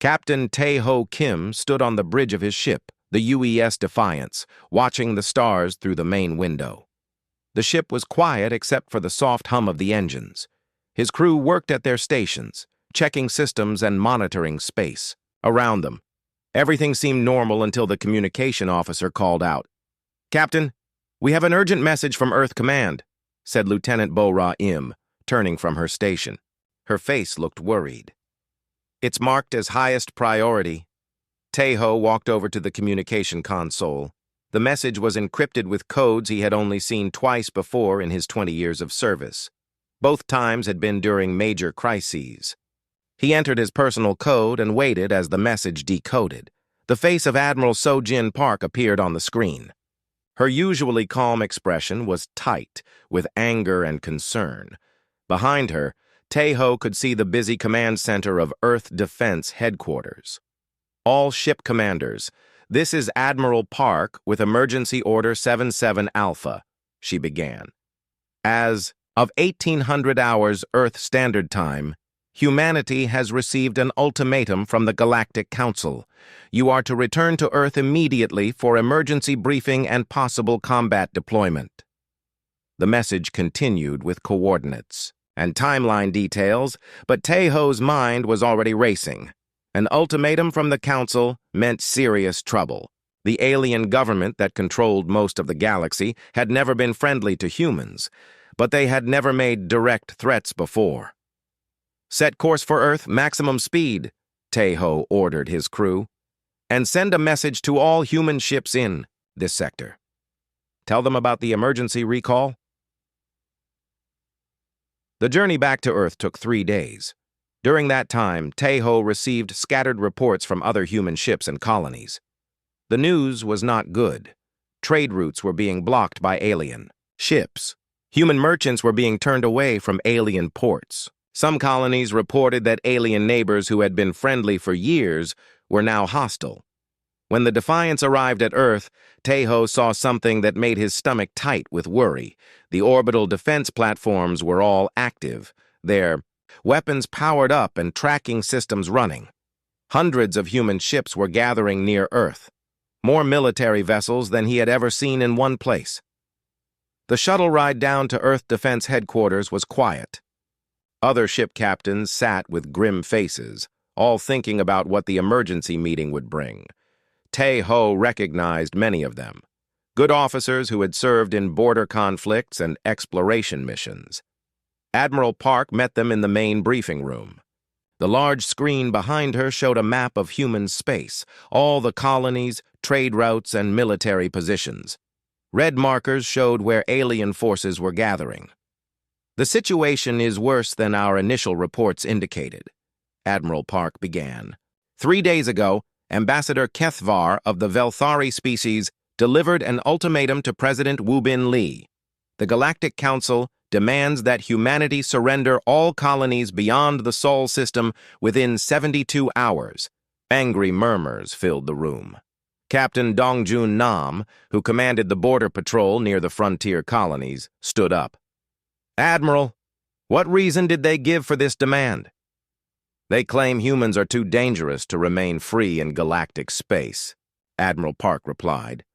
Captain Tae-ho Kim stood on the bridge of his ship, the UES Defiance, watching the stars through the main window. The ship was quiet except for the soft hum of the engines. His crew worked at their stations, checking systems and monitoring space. Around them, everything seemed normal until the communication officer called out. "Captain, we have an urgent message from Earth Command," said Lieutenant Bo-Ra-Im, turning from her station. Her face looked worried. "It's marked as highest priority." Tae-ho walked over to the communication console. The message was encrypted with codes he had only seen twice before in his 20 years of service. Both times had been during major crises. He entered his personal code and waited as the message decoded. The face of Admiral So-Jin Park appeared on the screen. Her usually calm expression was tight with anger and concern. Behind her, Tae-ho could see the busy command center of Earth Defense Headquarters. "All ship commanders, this is Admiral Park with Emergency Order 77 Alpha," she began. "As of 1800 hours Earth Standard Time, humanity has received an ultimatum from the Galactic Council. You are to return to Earth immediately for emergency briefing and possible combat deployment." The message continued with coordinates and timeline details, but Tae-ho's mind was already racing. An ultimatum from the Council meant serious trouble. The alien government that controlled most of the galaxy had never been friendly to humans, but they had never made direct threats before. "Set course for Earth, maximum speed," Tae-ho ordered his crew, "and send a message to all human ships in this sector. Tell them about the emergency recall." The journey back to Earth took 3 days. During that time, Tae-ho received scattered reports from other human ships and colonies. The news was not good. Trade routes were being blocked by alien ships. Human merchants were being turned away from alien ports. Some colonies reported that alien neighbors who had been friendly for years were now hostile. When the Defiance arrived at Earth, Tae-ho saw something that made his stomach tight with worry. The orbital defense platforms were all active, their weapons powered up and tracking systems running. Hundreds of human ships were gathering near Earth, more military vessels than he had ever seen in one place. The shuttle ride down to Earth Defense Headquarters was quiet. Other ship captains sat with grim faces, all thinking about what the emergency meeting would bring. Tae-ho recognized many of them, good officers who had served in border conflicts and exploration missions. Admiral Park met them in the main briefing room. The large screen behind her showed a map of human space, all the colonies, trade routes, and military positions. Red markers showed where alien forces were gathering. "The situation is worse than our initial reports indicated," Admiral Park began. 3 days ago, Ambassador Kethvar of the Velthari species delivered an ultimatum to President Wu Bin Lee. The Galactic Council demands that humanity surrender all colonies beyond the Sol system within 72 hours. Angry murmurs filled the room. Captain Dongjun Nam, who commanded the border patrol near the frontier colonies, stood up. "Admiral, what reason did they give for this demand?" "They claim humans are too dangerous to remain free in galactic space," Admiral Park replied.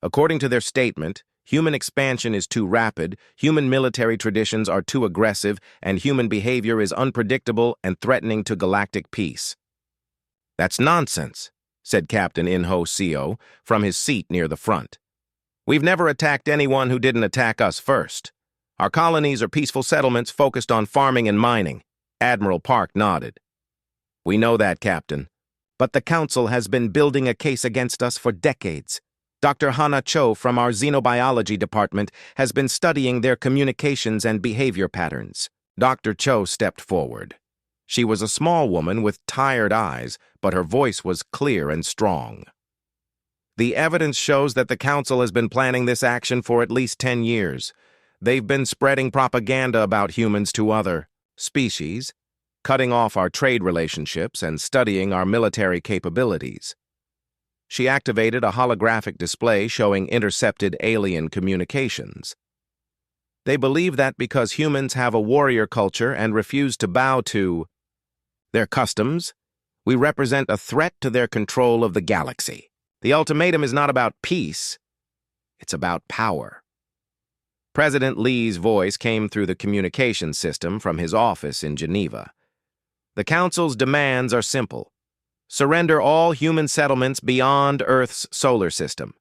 "According to their statement, human expansion is too rapid, human military traditions are too aggressive, and human behavior is unpredictable and threatening to galactic peace." "That's nonsense," said Captain In-ho Seo from his seat near the front. "We've never attacked anyone who didn't attack us first. Our colonies are peaceful settlements focused on farming and mining." Admiral Park nodded. "We know that, Captain. But the Council has been building a case against us for decades. Dr. Hana Cho from our Xenobiology Department has been studying their communications and behavior patterns." Dr. Cho stepped forward. She was a small woman with tired eyes, but her voice was clear and strong. "The evidence shows that the Council has been planning this action for at least 10 years. They've been spreading propaganda about humans to other species, cutting off our trade relationships and studying our military capabilities." She activated a holographic display showing intercepted alien communications. "They believe that because humans have a warrior culture and refuse to bow to their customs, We represent a threat to their control of the galaxy. The ultimatum is not about peace, it's about power. President Lee's voice came through the communication system from his office in Geneva. The Council's demands are simple. Surrender all human settlements beyond Earth's solar system.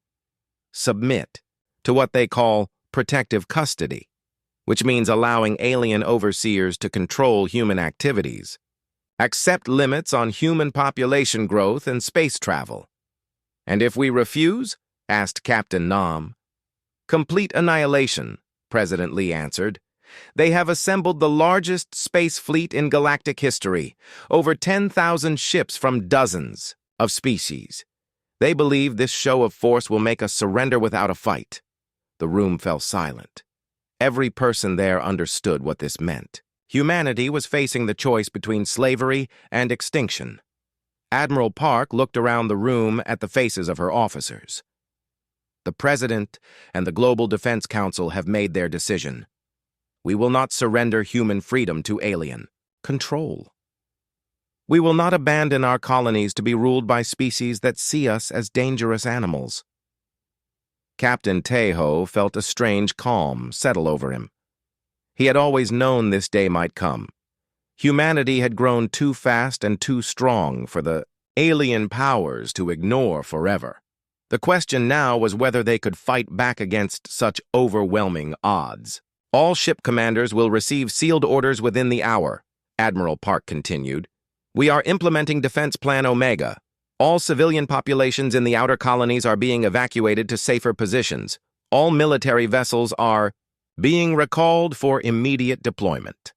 Submit to what they call protective custody, which means allowing alien overseers to control human activities. Accept limits on human population growth and space travel. And if we refuse, asked Captain Nam. Complete annihilation, President Lee answered. They have assembled the largest space fleet in galactic history, over 10,000 ships from dozens of species. They believe this show of force will make us surrender without a fight. The room fell silent. Every person there understood what this meant. Humanity was facing the choice between slavery and extinction. Admiral Park looked around the room at the faces of her officers. The President and the Global Defense Council have made their decision. We will not surrender human freedom to alien control. We will not abandon our colonies to be ruled by species that see us as dangerous animals. Captain Tejo felt a strange calm settle over him. He had always known this day might come. Humanity had grown too fast and too strong for the alien powers to ignore forever. The question now was whether they could fight back against such overwhelming odds. All ship commanders will receive sealed orders within the hour, Admiral Park continued. We are implementing Defense Plan Omega. All civilian populations in the outer colonies are being evacuated to safer positions. All military vessels are being recalled for immediate deployment.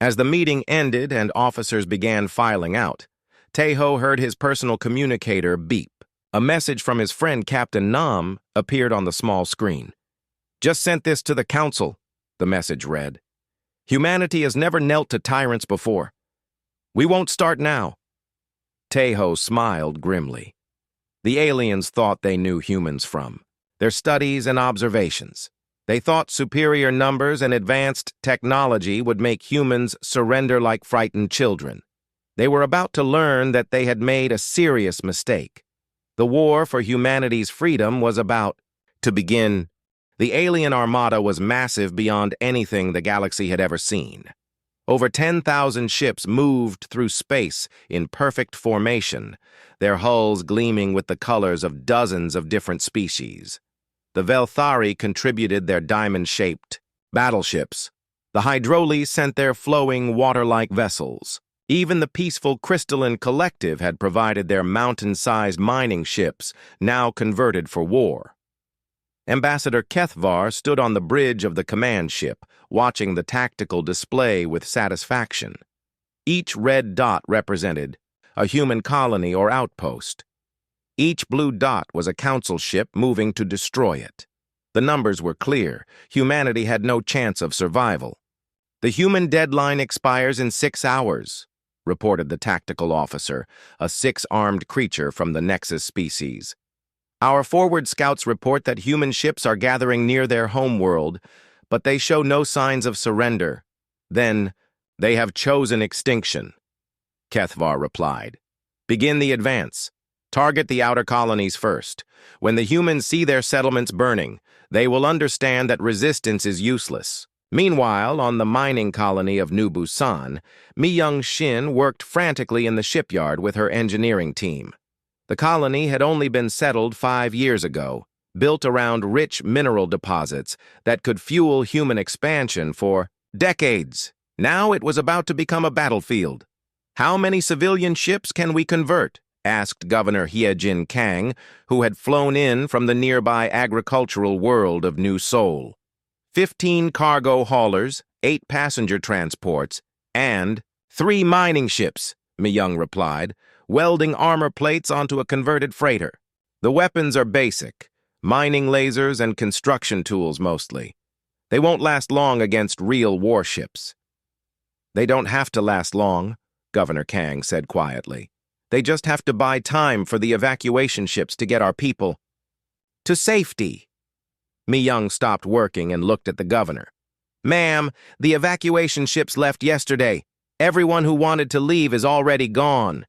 As the meeting ended and officers began filing out, Tejo heard his personal communicator beep. A message from his friend Captain Nam appeared on the small screen. Just sent this to the Council, the message read. Humanity has never knelt to tyrants before. We won't start now. Tejo smiled grimly. The aliens thought they knew humans from their studies and observations. They thought superior numbers and advanced technology would make humans surrender like frightened children. They were about to learn that they had made a serious mistake. The war for humanity's freedom was about to begin. The alien armada was massive beyond anything the galaxy had ever seen. Over 10,000 ships moved through space in perfect formation, their hulls gleaming with the colors of dozens of different species. The Velthari contributed their diamond-shaped battleships. The Hydroli sent their flowing, water-like vessels. Even the peaceful crystalline collective had provided their mountain-sized mining ships, now converted for war. Ambassador Kethvar stood on the bridge of the command ship, watching the tactical display with satisfaction. Each red dot represented a human colony or outpost. Each blue dot was a council ship moving to destroy it. The numbers were clear. Humanity had no chance of survival. The human deadline expires in 6 hours, reported the tactical officer, a 6-armed creature from the Nexus species. Our forward scouts report that human ships are gathering near their homeworld, but they show no signs of surrender. Then, they have chosen extinction, Kethvar replied. Begin the advance. Target the outer colonies first. When the humans see their settlements burning, they will understand that resistance is useless. Meanwhile, on the mining colony of New Busan, Mi Young-shin worked frantically in the shipyard with her engineering team. The colony had only been settled 5 years ago, built around rich mineral deposits that could fuel human expansion for decades. Now it was about to become a battlefield. How many civilian ships can we convert? Asked Governor Hyejin Kang, who had flown in from the nearby agricultural world of New Seoul. 15 cargo haulers, 8 passenger transports, and 3 mining ships, Mi-young replied, welding armor plates onto a converted freighter. The weapons are basic, mining lasers and construction tools mostly. They won't last long against real warships. They don't have to last long, Governor Kang said quietly. They just have to buy time for the evacuation ships to get our people to safety. Mi-young stopped working and looked at the governor. Ma'am, the evacuation ships left yesterday. Everyone who wanted to leave is already gone.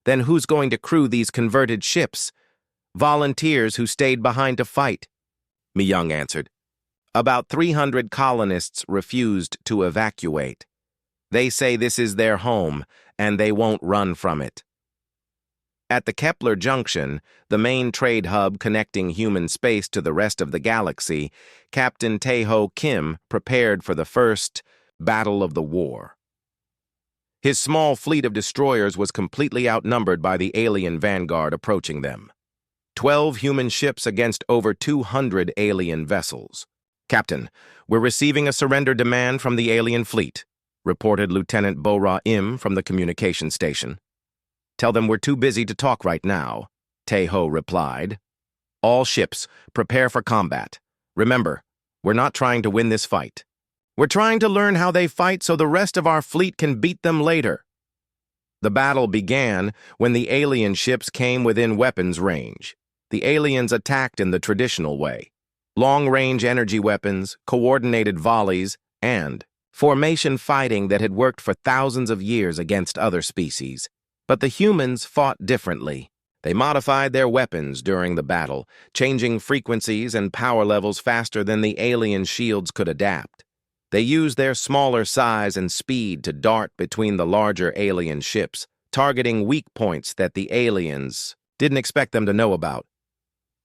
Then who's going to crew these converted ships? Volunteers who stayed behind to fight, Mi-young answered. About 300 colonists refused to evacuate. They say this is their home, and they won't run from it. At the Kepler Junction, the main trade hub connecting human space to the rest of the galaxy, Captain Tae-ho Kim prepared for the first Battle of the War. His small fleet of destroyers was completely outnumbered by the alien vanguard approaching them. 12 human ships against over 200 alien vessels. "Captain, we're receiving a surrender demand from the alien fleet," reported Lieutenant Bo-ra Im from the communication station. "Tell them we're too busy to talk right now," Tae-ho replied. "All ships, prepare for combat. Remember, we're not trying to win this fight. We're trying to learn how they fight so the rest of our fleet can beat them later." The battle began when the alien ships came within weapons range. The aliens attacked in the traditional way. Long-range energy weapons, coordinated volleys, and formation fighting that had worked for thousands of years against other species. But the humans fought differently. They modified their weapons during the battle, changing frequencies and power levels faster than the alien shields could adapt. They used their smaller size and speed to dart between the larger alien ships, targeting weak points that the aliens didn't expect them to know about.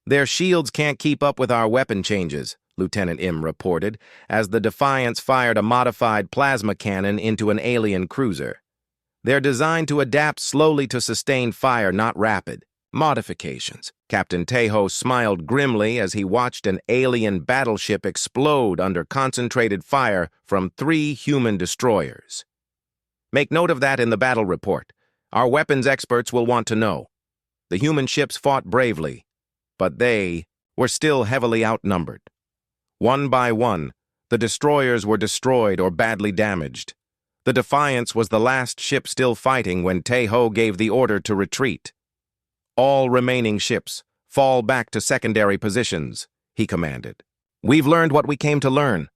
"Their shields can't keep up with our weapon changes," Lieutenant Im reported, as the Defiance fired a modified plasma cannon into an alien cruiser. "They're designed to adapt slowly to sustained fire, not rapid modifications." Captain Tae-ho smiled grimly as he watched an alien battleship explode under concentrated fire from 3 human destroyers. "Make note of that in the battle report. Our weapons experts will want to know. The human ships fought bravely, but they were still heavily outnumbered. One by one, the destroyers were destroyed or badly damaged. The Defiance was the last ship still fighting when Tae-ho gave the order to retreat. "All remaining ships, fall back to secondary positions," he commanded. "We've learned what we came to learn."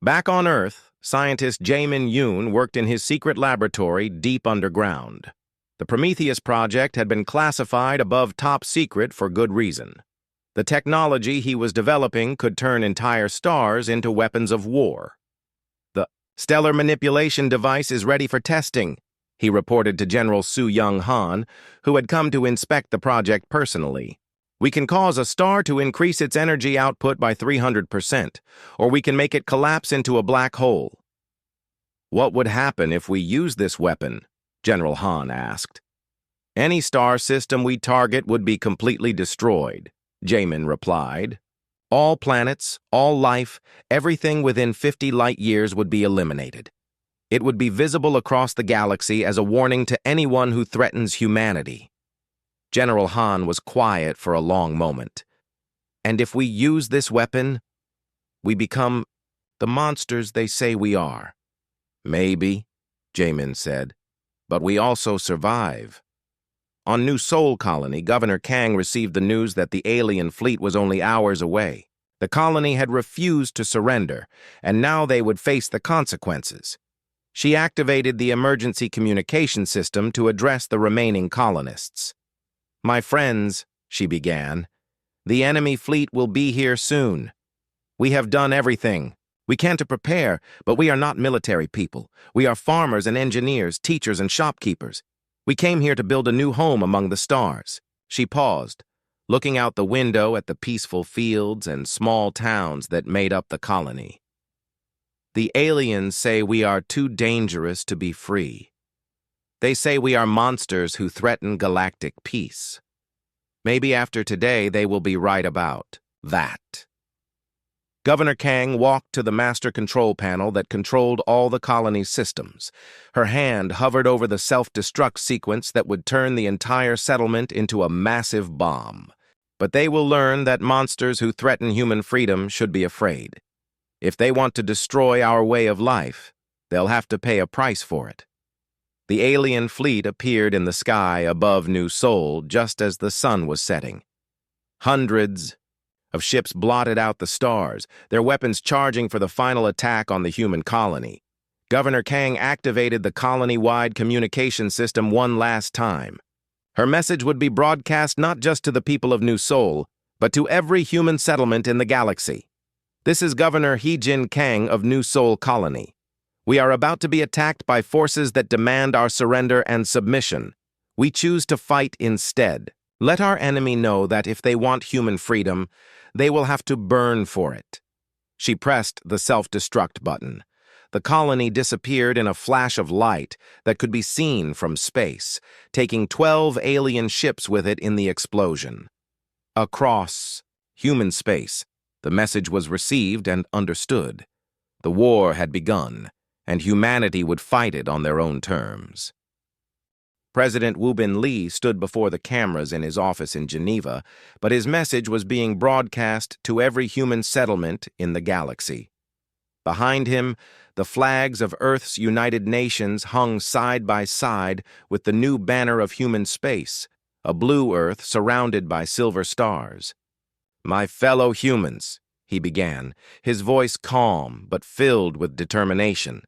Back on Earth, scientist Jaemin Yoon worked in his secret laboratory deep underground. The Prometheus project had been classified above top secret for good reason. The technology he was developing could turn entire stars into weapons of war. "The stellar manipulation device is ready for testing," he reported to General Su-young Han, who had come to inspect the project personally. "We can cause a star to increase its energy output by 300%, or we can make it collapse into a black hole." "What would happen if we use this weapon?" General Han asked. "Any star system we target would be completely destroyed," Jaemin replied. "All planets, all life, everything within 50 light-years would be eliminated. It would be visible across the galaxy as a warning to anyone who threatens humanity." General Han was quiet for a long moment. "And if we use this weapon, we become the monsters they say we are." "Maybe," Jaemin said, "but we also survive." On New Sol Colony, Governor Kang received the news that the alien fleet was only hours away. The colony had refused to surrender, and now they would face the consequences. She activated the emergency communication system to address the remaining colonists. "My friends," she began, "the enemy fleet will be here soon. We have done everything. We can to prepare, but we are not military people. We are farmers and engineers, teachers and shopkeepers. We came here to build a new home among the stars." She paused, looking out the window at the peaceful fields and small towns that made up the colony. "The aliens say we are too dangerous to be free. They say we are monsters who threaten galactic peace. Maybe after today they will be right about that." Governor Kang walked to the master control panel that controlled all the colony's systems. Her hand hovered over the self-destruct sequence that would turn the entire settlement into a massive bomb. "But they will learn that monsters who threaten human freedom should be afraid. If they want to destroy our way of life, they'll have to pay a price for it." The alien fleet appeared in the sky above New Sol just as the sun was setting. Hundreds of ships blotted out the stars, their weapons charging for the final attack on the human colony. Governor Kang activated the colony-wide communication system one last time. Her message would be broadcast not just to the people of New Seoul, but to every human settlement in the galaxy. This is Governor Hee-Jin Kang of New Seoul Colony. We are about to be attacked by forces that demand our surrender and submission. We choose to fight instead. Let our enemy know that if they want human freedom, they will have to burn for it. She pressed the self-destruct button. The colony disappeared in a flash of light that could be seen from space, taking 12 alien ships with it in the explosion. Across human space, the message was received and understood. The war had begun, and humanity would fight it on their own terms. President Woo Bin Lee stood before the cameras in his office in Geneva, but his message was being broadcast to every human settlement in the galaxy. Behind him, the flags of Earth's United Nations hung side by side with the new banner of human space, a blue Earth surrounded by silver stars. "My fellow humans," he began, his voice calm but filled with determination.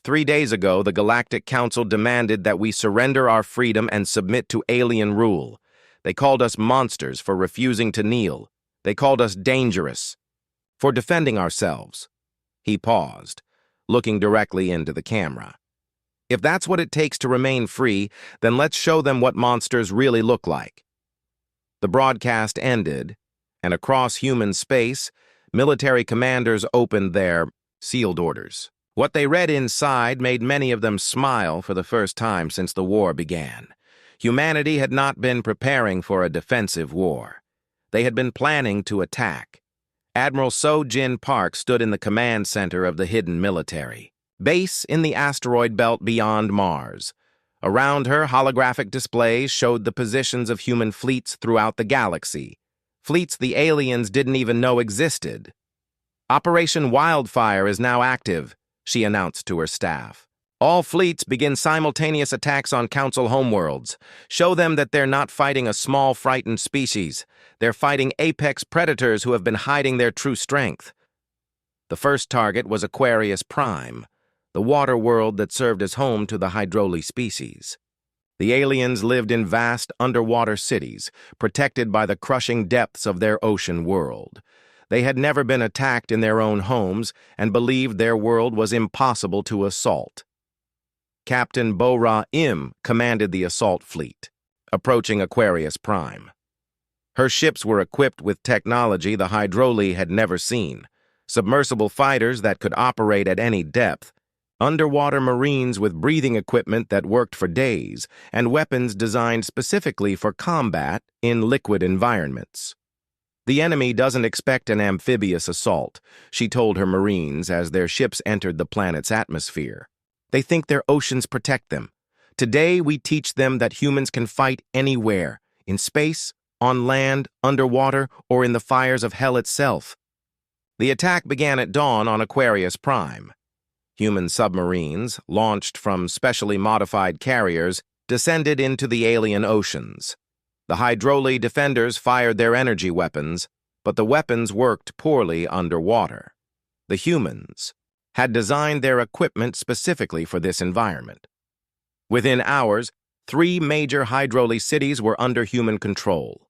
3 days ago, the Galactic Council demanded that we surrender our freedom and submit to alien rule. They called us monsters for refusing to kneel. They called us dangerous for defending ourselves. He paused, looking directly into the camera. If that's what it takes to remain free, then let's show them what monsters really look like. The broadcast ended, and across human space, military commanders opened their sealed orders. What they read inside made many of them smile for the first time since the war began. Humanity had not been preparing for a defensive war. They had been planning to attack. Admiral So-Jin Park stood in the command center of the hidden military base in the asteroid belt beyond Mars. Around her, holographic displays showed the positions of human fleets throughout the galaxy, fleets the aliens didn't even know existed. "Operation Wildfire is now active," she announced to her staff. "All fleets begin simultaneous attacks on Council homeworlds. Show them that they're not fighting a small, frightened species. They're fighting apex predators who have been hiding their true strength." The first target was Aquarius Prime, the water world that served as home to the Hydroli species. The aliens lived in vast underwater cities, protected by the crushing depths of their ocean world. They had never been attacked in their own homes and believed their world was impossible to assault. Captain Bo-Ra Im commanded the assault fleet, approaching Aquarius Prime. Her ships were equipped with technology the Hydroli had never seen, submersible fighters that could operate at any depth, underwater marines with breathing equipment that worked for days, and weapons designed specifically for combat in liquid environments. "The enemy doesn't expect an amphibious assault," she told her marines as their ships entered the planet's atmosphere. "They think their oceans protect them. Today we teach them that humans can fight anywhere, in space, on land, underwater, or in the fires of hell itself." The attack began at dawn on Aquarius Prime. Human submarines, launched from specially modified carriers, descended into the alien oceans. The Hydroli defenders fired their energy weapons, but the weapons worked poorly underwater. The humans had designed their equipment specifically for this environment. Within hours, 3 major Hydroli cities were under human control.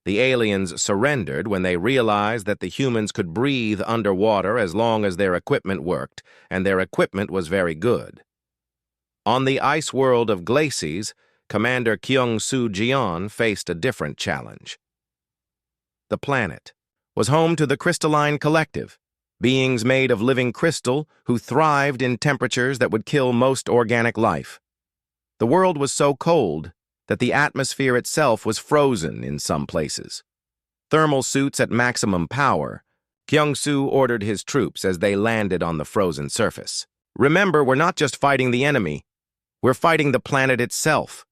The aliens surrendered when they realized that the humans could breathe underwater as long as their equipment worked, and their equipment was very good. On the ice world of Glacies, Commander Kyung-Soo Jeon faced a different challenge. The planet was home to the Crystalline Collective, beings made of living crystal who thrived in temperatures that would kill most organic life. The world was so cold that the atmosphere itself was frozen in some places. Thermal suits at maximum power, Kyung-Soo ordered his troops as they landed on the frozen surface. "Remember, we're not just fighting the enemy, we're fighting the planet itself."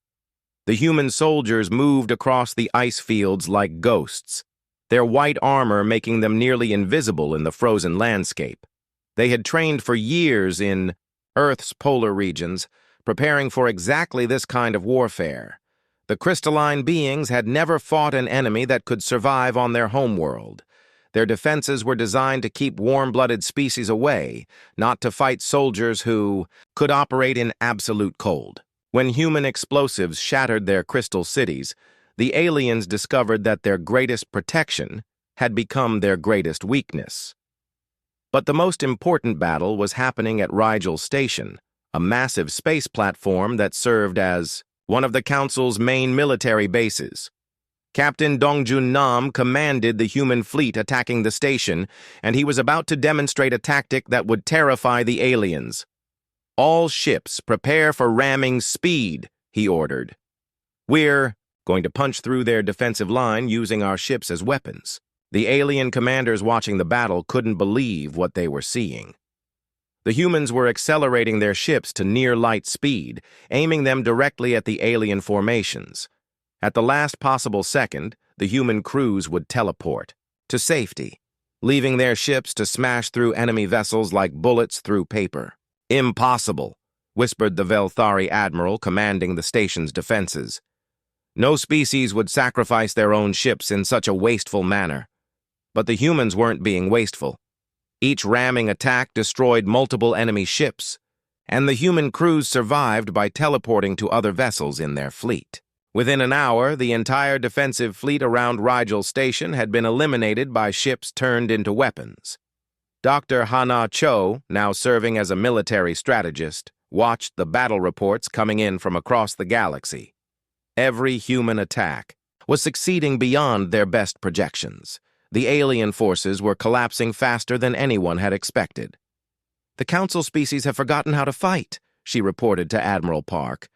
The human soldiers moved across the ice fields like ghosts, their white armor making them nearly invisible in the frozen landscape. They had trained for years in Earth's polar regions, preparing for exactly this kind of warfare. The crystalline beings had never fought an enemy that could survive on their homeworld. Their defenses were designed to keep warm-blooded species away, not to fight soldiers who could operate in absolute cold. When human explosives shattered their crystal cities, the aliens discovered that their greatest protection had become their greatest weakness. But the most important battle was happening at Rigel Station, a massive space platform that served as one of the Council's main military bases. Captain Dongjun Nam commanded the human fleet attacking the station, and he was about to demonstrate a tactic that would terrify the aliens. "All ships prepare for ramming speed," he ordered. "We're going to punch through their defensive line using our ships as weapons." The alien commanders watching the battle couldn't believe what they were seeing. The humans were accelerating their ships to near-light speed, aiming them directly at the alien formations. At the last possible second, the human crews would teleport to safety, leaving their ships to smash through enemy vessels like bullets through paper. "Impossible," whispered the Velthari admiral commanding the station's defenses. No species would sacrifice their own ships in such a wasteful manner. But the humans weren't being wasteful. Each ramming attack destroyed multiple enemy ships, and the human crews survived by teleporting to other vessels in their fleet. Within an hour, the entire defensive fleet around Rigel Station had been eliminated by ships turned into weapons. Dr. Hana Cho, now serving as a military strategist, watched the battle reports coming in from across the galaxy. Every human attack was succeeding beyond their best projections. The alien forces were collapsing faster than anyone had expected. "The Council species have forgotten how to fight," she reported to Admiral Park.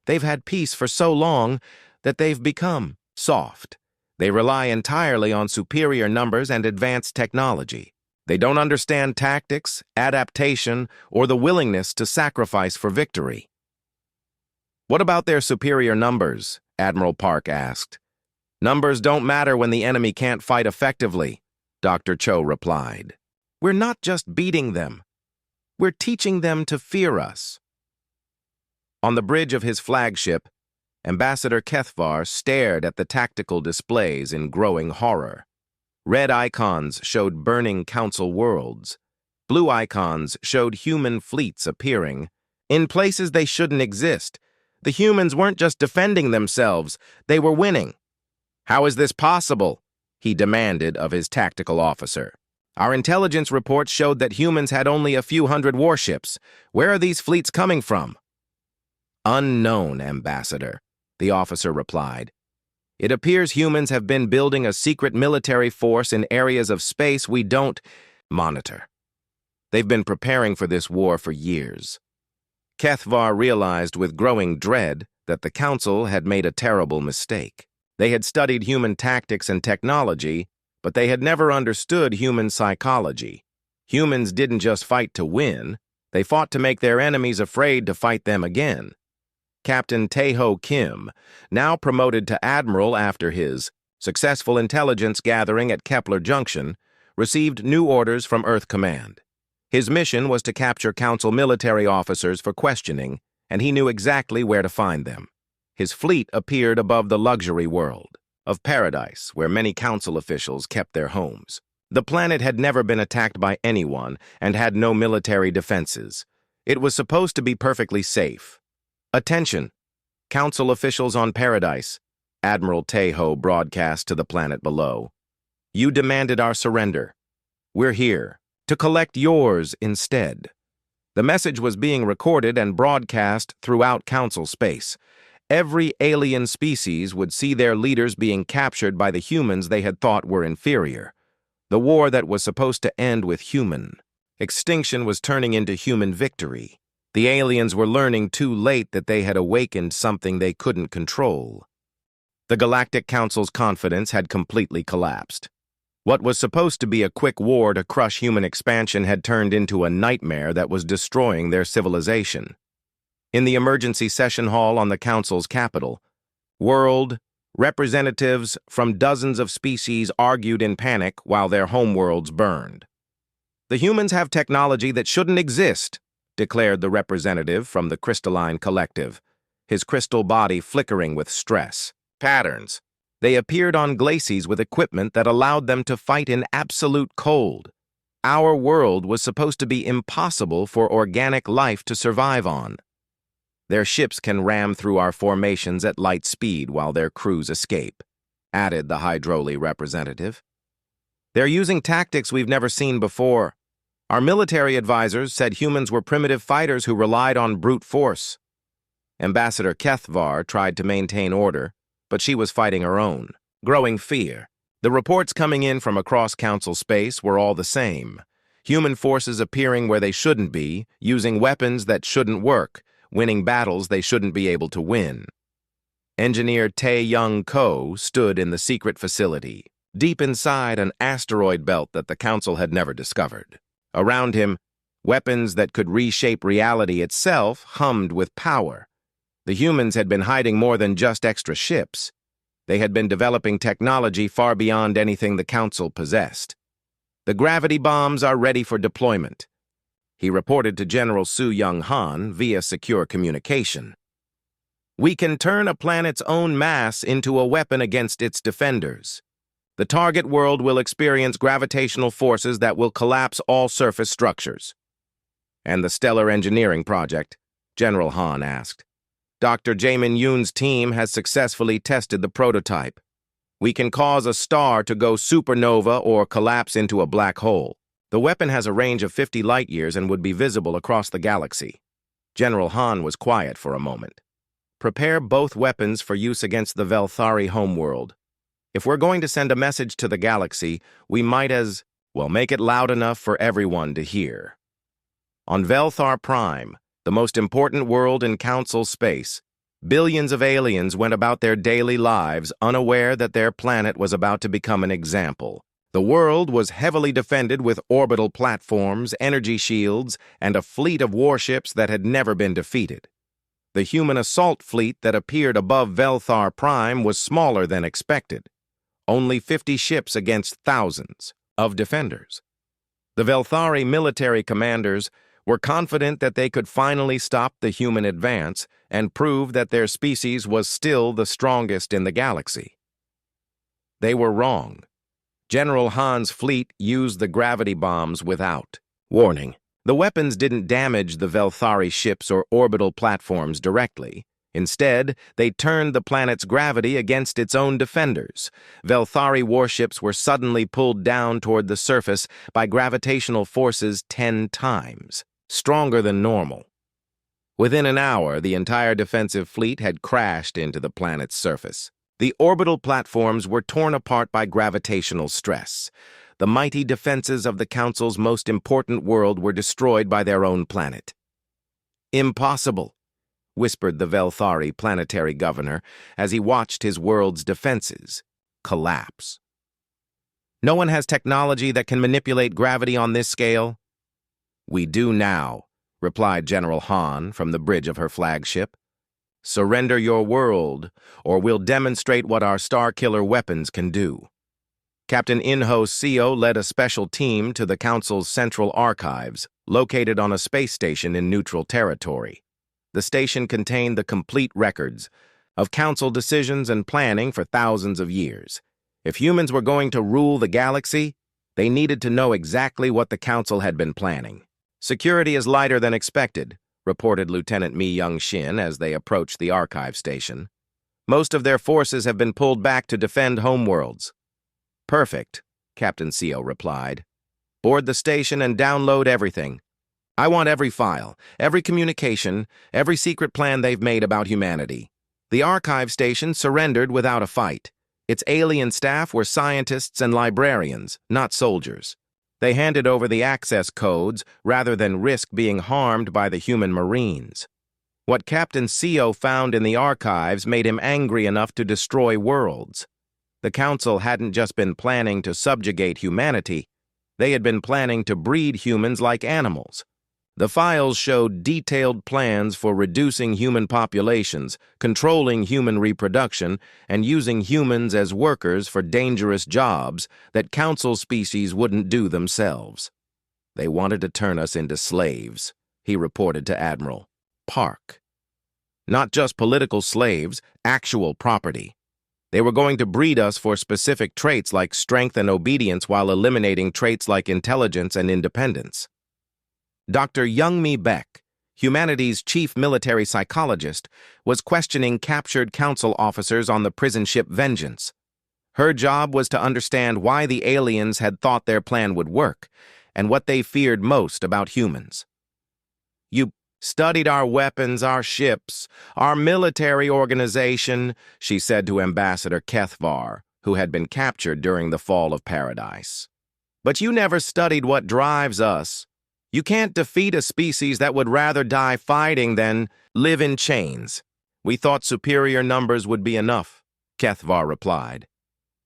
"They've had peace for so long that they've become soft. They rely entirely on superior numbers and advanced technology. They don't understand tactics, adaptation, or the willingness to sacrifice for victory." "What about their superior numbers?" Admiral Park asked. "Numbers don't matter when the enemy can't fight effectively," Dr. Cho replied. "We're not just beating them. We're teaching them to fear us." On the bridge of his flagship, Ambassador Kethvar stared at the tactical displays in growing horror. Red icons showed burning council worlds. Blue icons showed human fleets appearing in places they shouldn't exist. The humans weren't just defending themselves, they were winning. "How is this possible?" he demanded of his tactical officer. "Our intelligence reports showed that humans had only a few hundred warships. Where are these fleets coming from?" "Unknown, Ambassador," the officer replied. "It appears humans have been building a secret military force in areas of space we don't monitor. They've been preparing for this war for years." Kethvar realized with growing dread that the Council had made a terrible mistake. They had studied human tactics and technology, but they had never understood human psychology. Humans didn't just fight to win, they fought to make their enemies afraid to fight them again. Captain Tae-ho Kim, now promoted to admiral after his successful intelligence gathering at Kepler Junction, received new orders from Earth Command. His mission was to capture Council military officers for questioning, and he knew exactly where to find them. His fleet appeared above the luxury world of Paradise, where many Council officials kept their homes. The planet had never been attacked by anyone and had no military defenses. It was supposed to be perfectly safe. "Attention, Council officials on Paradise," Admiral Tae-ho broadcast to the planet below. "You demanded our surrender. We're here to collect yours instead." The message was being recorded and broadcast throughout Council space. Every alien species would see their leaders being captured by the humans they had thought were inferior. The war that was supposed to end with human extinction was turning into human victory. The aliens were learning too late that they had awakened something they couldn't control. The Galactic Council's confidence had completely collapsed. What was supposed to be a quick war to crush human expansion had turned into a nightmare that was destroying their civilization. In the emergency session hall on the Council's capital, world representatives from dozens of species argued in panic while their homeworlds burned. "The humans have technology that shouldn't exist," declared the representative from the Crystalline Collective, his crystal body flickering with stress. "Patterns. They appeared on glacies with equipment that allowed them to fight in absolute cold. Our world was supposed to be impossible for organic life to survive on." Their ships can ram through our formations at light speed while their crews escape," added the Hydroli representative. "They're using tactics we've never seen before. Our military advisors said humans were primitive fighters who relied on brute force." Ambassador Kethvar tried to maintain order, but she was fighting her own, growing fear. The reports coming in from across Council space were all the same. Human forces appearing where they shouldn't be, using weapons that shouldn't work, winning battles they shouldn't be able to win. Engineer Tae Young Ko stood in the secret facility, deep inside an asteroid belt that the Council had never discovered. Around him, weapons that could reshape reality itself hummed with power. The humans had been hiding more than just extra ships. They had been developing technology far beyond anything the Council possessed. "The gravity bombs are ready for deployment," he reported to General Su Young Han via secure communication. "We can turn a planet's own mass into a weapon against its defenders. The target world will experience gravitational forces that will collapse all surface structures." "And the stellar engineering project?" General Han asked. "Dr. Jamin Yoon's team has successfully tested the prototype. We can cause a star to go supernova or collapse into a black hole. The weapon has a range of 50 light-years and would be visible across the galaxy." General Han was quiet for a moment. "Prepare both weapons for use against the Velthari homeworld. If we're going to send a message to the galaxy, we might as well make it loud enough for everyone to hear." On Velthar Prime, the most important world in Council space, billions of aliens went about their daily lives unaware that their planet was about to become an example. The world was heavily defended with orbital platforms, energy shields, and a fleet of warships that had never been defeated. The human assault fleet that appeared above Velthar Prime was smaller than expected. Only 50 ships against thousands of defenders. The Velthari military commanders were confident that they could finally stop the human advance and prove that their species was still the strongest in the galaxy. They were wrong. General Han's fleet used the gravity bombs without warning. The weapons didn't damage the Velthari ships or orbital platforms directly. Instead, they turned the planet's gravity against its own defenders. Velthari warships were suddenly pulled down toward the surface by gravitational forces 10 times, stronger than normal. Within an hour, the entire defensive fleet had crashed into the planet's surface. The orbital platforms were torn apart by gravitational stress. The mighty defenses of the Council's most important world were destroyed by their own planet. "Impossible," whispered the Velthari planetary governor as he watched his world's defenses collapse. "No one has technology that can manipulate gravity on this scale." "We do now," replied General Han from the bridge of her flagship. "Surrender your world, or we'll demonstrate what our Starkiller weapons can do." Captain Inho Seo led a special team to the Council's central archives, located on a space station in neutral territory. The station contained the complete records of Council decisions and planning for thousands of years. If humans were going to rule the galaxy, they needed to know exactly what the Council had been planning. "Security is lighter than expected," reported Lieutenant Mi Young-shin as they approached the archive station. "Most of their forces have been pulled back to defend homeworlds." "Perfect," Captain Seo replied. "Board the station and download everything. I want every file, every communication, every secret plan they've made about humanity." The archive station surrendered without a fight. Its alien staff were scientists and librarians, not soldiers. They handed over the access codes rather than risk being harmed by the human Marines. What Captain Seo found in the archives made him angry enough to destroy worlds. The Council hadn't just been planning to subjugate humanity, they had been planning to breed humans like animals. The files showed detailed plans for reducing human populations, controlling human reproduction, and using humans as workers for dangerous jobs that Council species wouldn't do themselves. "They wanted to turn us into slaves," he reported to Admiral Park. "Not just political slaves, actual property. They were going to breed us for specific traits like strength and obedience while eliminating traits like intelligence and independence." Dr. Young Mi Beck, humanity's chief military psychologist, was questioning captured council officers on the prison ship Vengeance. Her job was to understand why the aliens had thought their plan would work, and what they feared most about humans. "You studied our weapons, our ships, our military organization," she said to Ambassador Kethvar, who had been captured during the fall of Paradise. "But you never studied what drives us. You can't defeat a species that would rather die fighting than live in chains. We thought superior numbers would be enough," Kethvar replied.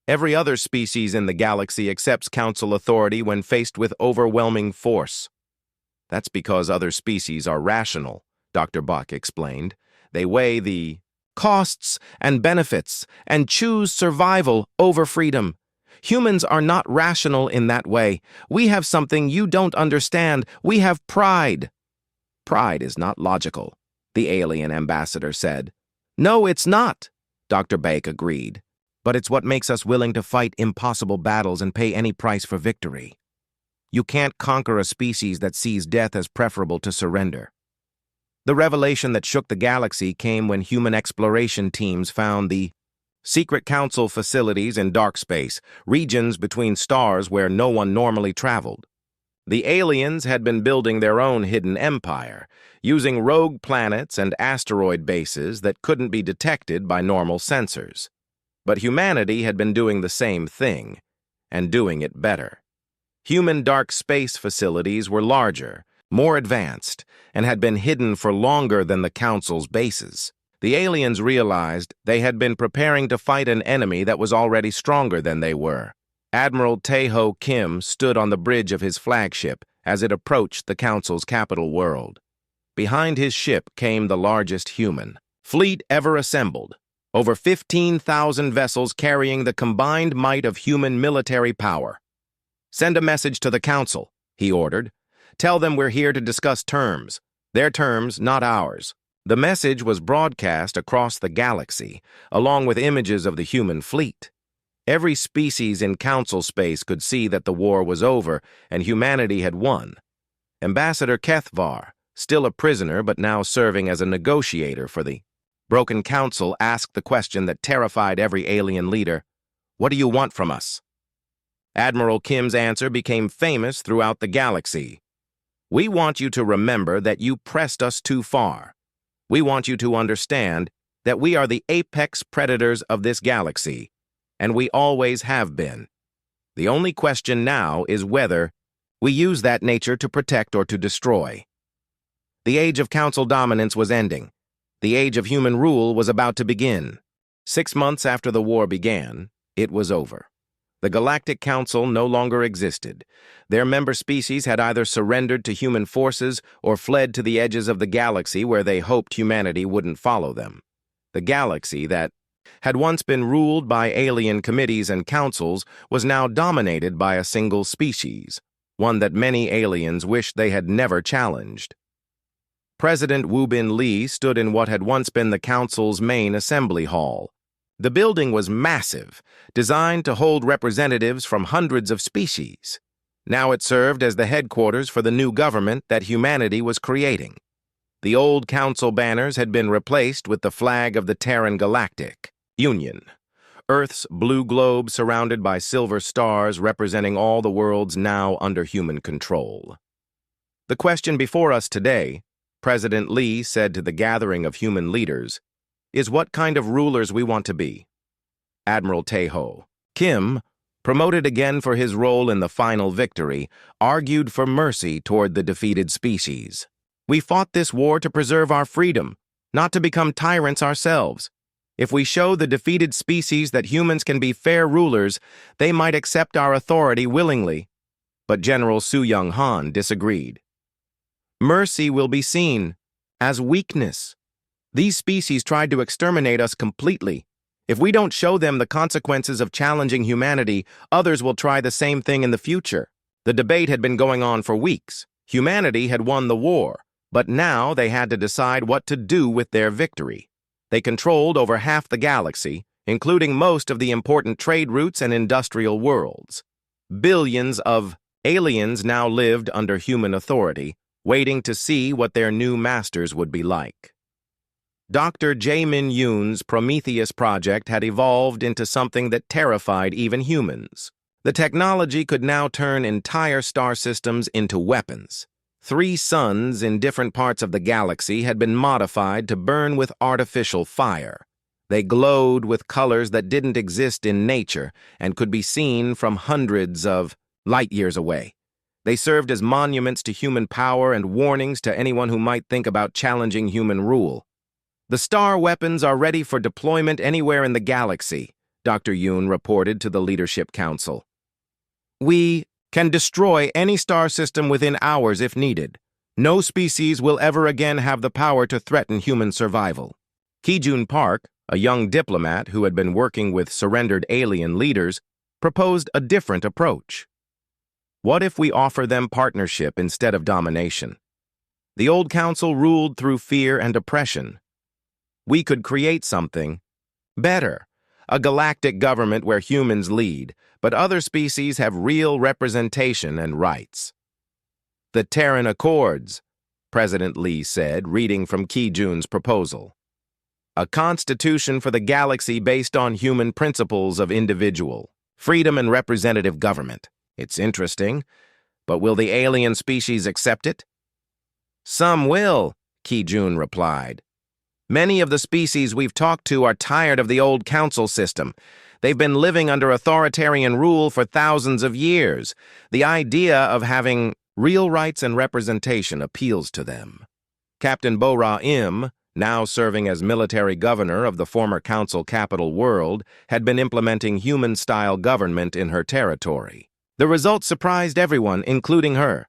"Every other species in the galaxy accepts council authority when faced with overwhelming force." "That's because other species are rational," Dr. Buck explained. "They weigh the costs and benefits and choose survival over freedom. Humans are not rational in that way. We have something you don't understand. We have pride." "Pride is not logical," the alien ambassador said. "No, it's not," Dr. Bake agreed. "But it's what makes us willing to fight impossible battles and pay any price for victory. You can't conquer a species that sees death as preferable to surrender." The revelation that shook the galaxy came when human exploration teams found the secret council facilities in dark space, regions between stars where no one normally traveled. The aliens had been building their own hidden empire, using rogue planets and asteroid bases that couldn't be detected by normal sensors. But humanity had been doing the same thing, and doing it better. Human dark space facilities were larger, more advanced, and had been hidden for longer than the Council's bases. The aliens realized they had been preparing to fight an enemy that was already stronger than they were. Admiral Tae-ho Kim stood on the bridge of his flagship as it approached the Council's capital world. Behind his ship came the largest human fleet ever assembled, over 15,000 vessels carrying the combined might of human military power. "Send a message to the Council," he ordered. "Tell them we're here to discuss terms. Their terms, not ours." The message was broadcast across the galaxy, along with images of the human fleet. Every species in Council space could see that the war was over and humanity had won. Ambassador Kethvar, still a prisoner but now serving as a negotiator for the broken Council, asked the question that terrified every alien leader: "What do you want from us?" Admiral Kim's answer became famous throughout the galaxy. "We want you to remember that you pressed us too far. We want you to understand that we are the apex predators of this galaxy, and we always have been. The only question now is whether we use that nature to protect or to destroy." The age of Council dominance was ending. The age of human rule was about to begin. 6 months after the war began, it was over. The Galactic Council no longer existed. Their member species had either surrendered to human forces or fled to the edges of the galaxy where they hoped humanity wouldn't follow them. The galaxy that had once been ruled by alien committees and councils was now dominated by a single species, one that many aliens wished they had never challenged. President Wu Bin Lee stood in what had once been the Council's main assembly hall. The building was massive, designed to hold representatives from hundreds of species. Now it served as the headquarters for the new government that humanity was creating. The old Council banners had been replaced with the flag of the Terran Galactic Union, Earth's blue globe surrounded by silver stars representing all the worlds now under human control. "The question before us today," President Lee said to the gathering of human leaders, "is what kind of rulers we want to be." Admiral Tae-ho Kim, promoted again for his role in the final victory, argued for mercy toward the defeated species. "We fought this war to preserve our freedom, not to become tyrants ourselves. If we show the defeated species that humans can be fair rulers, they might accept our authority willingly." But General Su Young-han disagreed. "Mercy will be seen as weakness. These species tried to exterminate us completely. If we don't show them the consequences of challenging humanity, others will try the same thing in the future." The debate had been going on for weeks. Humanity had won the war, but now they had to decide what to do with their victory. They controlled over half the galaxy, including most of the important trade routes and industrial worlds. Billions of aliens now lived under human authority, waiting to see what their new masters would be like. Dr. Jae-min Yoon's Prometheus project had evolved into something that terrified even humans. The technology could now turn entire star systems into weapons. 3 suns in different parts of the galaxy had been modified to burn with artificial fire. They glowed with colors that didn't exist in nature and could be seen from hundreds of light years away. They served as monuments to human power and warnings to anyone who might think about challenging human rule. The star weapons are ready for deployment anywhere in the galaxy, Dr. Yoon reported to the Leadership Council. We can destroy any star system within hours if needed. No species will ever again have the power to threaten human survival. Ki-jun Park, a young diplomat who had been working with surrendered alien leaders, proposed a different approach. What if we offer them partnership instead of domination? The old council ruled through fear and oppression. We could create something better, a galactic government where humans lead, but other species have real representation and rights. The Terran Accords, President Lee said, reading from Ki-jun's proposal. A constitution for the galaxy based on human principles of individual, freedom and representative government. It's interesting, but will the alien species accept it? Some will, Ki-jun replied. Many of the species we've talked to are tired of the old council system. They've been living under authoritarian rule for thousands of years. The idea of having real rights and representation appeals to them. Captain Bo-Ra-im, now serving as military governor of the former council capital world, had been implementing human-style government in her territory. The results surprised everyone, including her.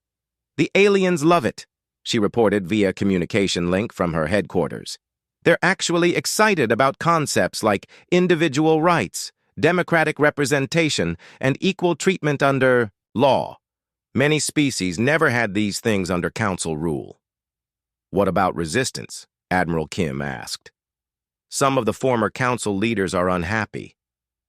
The aliens love it, she reported via communication link from her headquarters. They're actually excited about concepts like individual rights, democratic representation, and equal treatment under law. Many species never had these things under council rule. What about resistance? Admiral Kim asked. Some of the former council leaders are unhappy,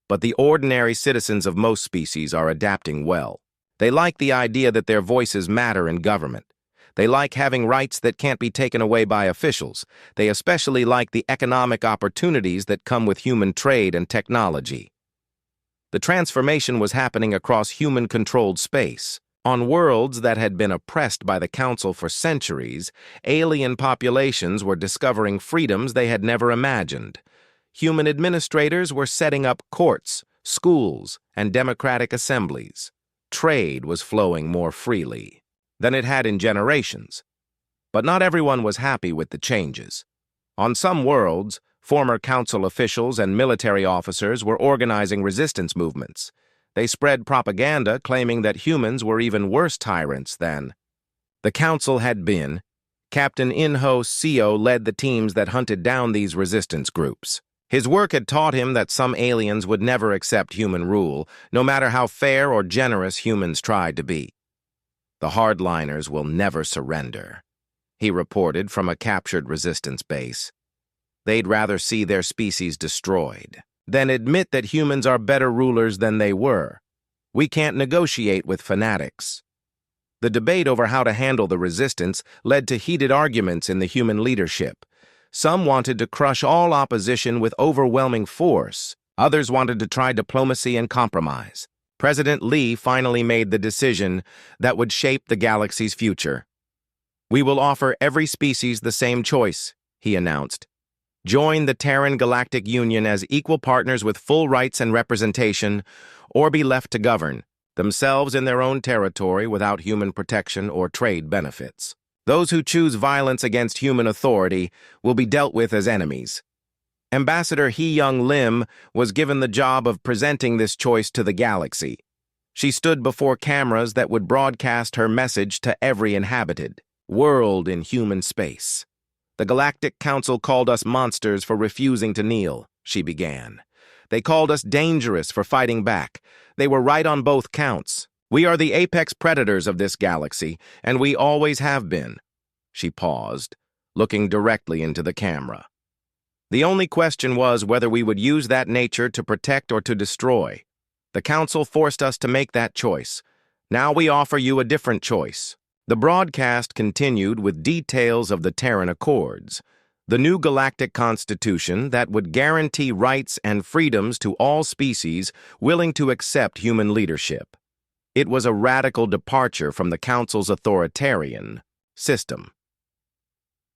but the ordinary citizens of most species are adapting well. They like the idea that their voices matter in government. They like having rights that can't be taken away by officials. They especially like the economic opportunities that come with human trade and technology. The transformation was happening across human-controlled space. On worlds that had been oppressed by the Council for centuries, alien populations were discovering freedoms they had never imagined. Human administrators were setting up courts, schools, and democratic assemblies. Trade was flowing more freely than it had in generations. But not everyone was happy with the changes. On some worlds, former council officials and military officers were organizing resistance movements. They spread propaganda claiming that humans were even worse tyrants than the council had been. Captain In-ho Seo led the teams that hunted down these resistance groups. His work had taught him that some aliens would never accept human rule, no matter how fair or generous humans tried to be. The hardliners will never surrender, he reported from a captured resistance base. They'd rather see their species destroyed than admit that humans are better rulers than they were. We can't negotiate with fanatics. The debate over how to handle the resistance led to heated arguments in the human leadership. Some wanted to crush all opposition with overwhelming force. Others wanted to try diplomacy and compromise. President Lee finally made the decision that would shape the galaxy's future. We will offer every species the same choice, he announced. Join the Terran Galactic Union as equal partners with full rights and representation, or be left to govern themselves in their own territory without human protection or trade benefits. Those who choose violence against human authority will be dealt with as enemies. Ambassador Hee-young Lim was given the job of presenting this choice to the galaxy. She stood before cameras that would broadcast her message to every inhabited world in human space. The Galactic Council called us monsters for refusing to kneel, she began. They called us dangerous for fighting back. They were right on both counts. We are the apex predators of this galaxy, and we always have been. She paused, looking directly into the camera. The only question was whether we would use that nature to protect or to destroy. The Council forced us to make that choice. Now we offer you a different choice. The broadcast continued with details of the Terran Accords, the new galactic constitution that would guarantee rights and freedoms to all species willing to accept human leadership. It was a radical departure from the Council's authoritarian system.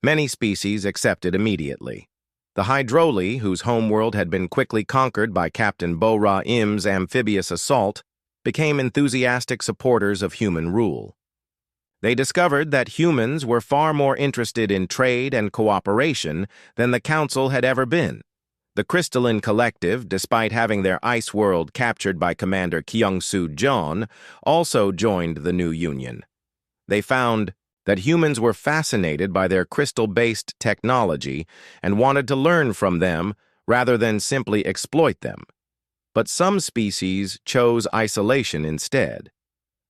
Many species accepted immediately. The Hydroli, whose homeworld had been quickly conquered by Captain Bo-Ra Im's amphibious assault, became enthusiastic supporters of human rule. They discovered that humans were far more interested in trade and cooperation than the Council had ever been. The Crystalline Collective, despite having their ice world captured by Commander Kyung-Soo-Jeon, also joined the new union. They found that humans were fascinated by their crystal-based technology and wanted to learn from them rather than simply exploit them. But some species chose isolation instead.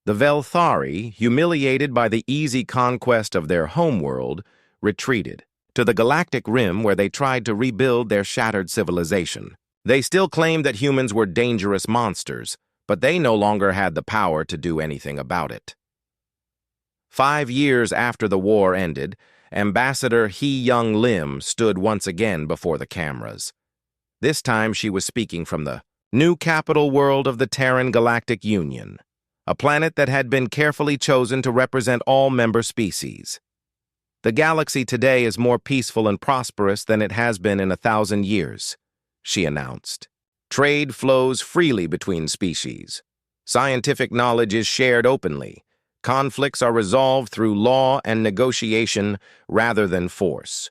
The Velthari, humiliated by the easy conquest of their homeworld, retreated to the galactic rim where they tried to rebuild their shattered civilization. They still claimed that humans were dangerous monsters, but they no longer had the power to do anything about it. 5 years after the war ended, Ambassador Hee-Young Lim stood once again before the cameras. This time she was speaking from the new capital world of the Terran Galactic Union, a planet that had been carefully chosen to represent all member species. The galaxy today is more peaceful and prosperous than it has been in 1,000 years, she announced. Trade flows freely between species. Scientific knowledge is shared openly. Conflicts are resolved through law and negotiation rather than force.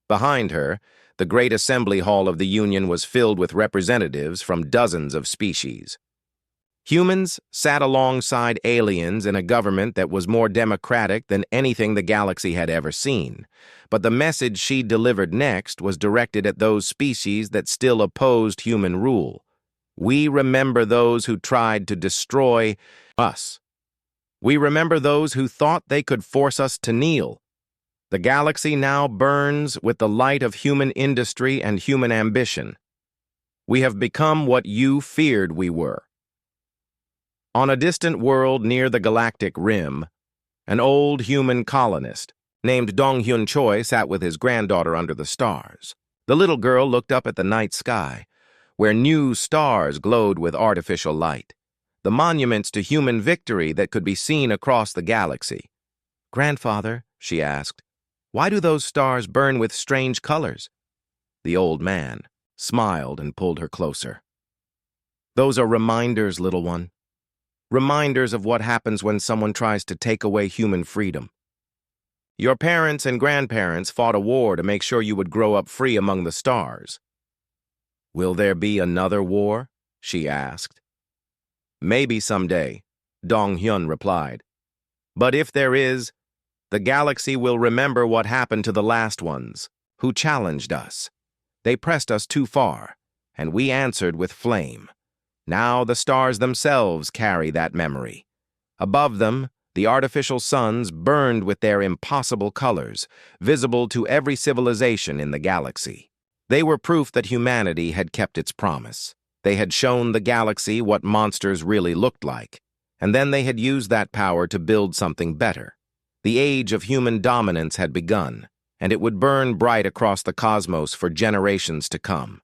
Behind her, the great assembly hall of the Union was filled with representatives from dozens of species. Humans sat alongside aliens in a government that was more democratic than anything the galaxy had ever seen. But the message she delivered next was directed at those species that still opposed human rule. We remember those who tried to destroy us. We remember those who thought they could force us to kneel. The galaxy now burns with the light of human industry and human ambition. We have become what you feared we were. On a distant world near the galactic rim, an old human colonist named Dong-Hyun Choi sat with his granddaughter under the stars. The little girl looked up at the night sky, where new stars glowed with artificial light, the monuments to human victory that could be seen across the galaxy. "Grandfather," she asked, "why do those stars burn with strange colors?" The old man smiled and pulled her closer. "Those are reminders, little one. Reminders of what happens when someone tries to take away human freedom. Your parents and grandparents fought a war to make sure you would grow up free among the stars." "Will there be another war?" she asked. "Maybe someday," Dong-Hyun replied. "But if there is, the galaxy will remember what happened to the last ones, who challenged us. They pressed us too far, and we answered with flame. Now the stars themselves carry that memory. Above them, the artificial suns burned with their impossible colors, visible to every civilization in the galaxy. They were proof that humanity had kept its promise. They had shown the galaxy what monsters really looked like, and then they had used that power to build something better. The age of human dominance had begun, and it would burn bright across the cosmos for generations to come.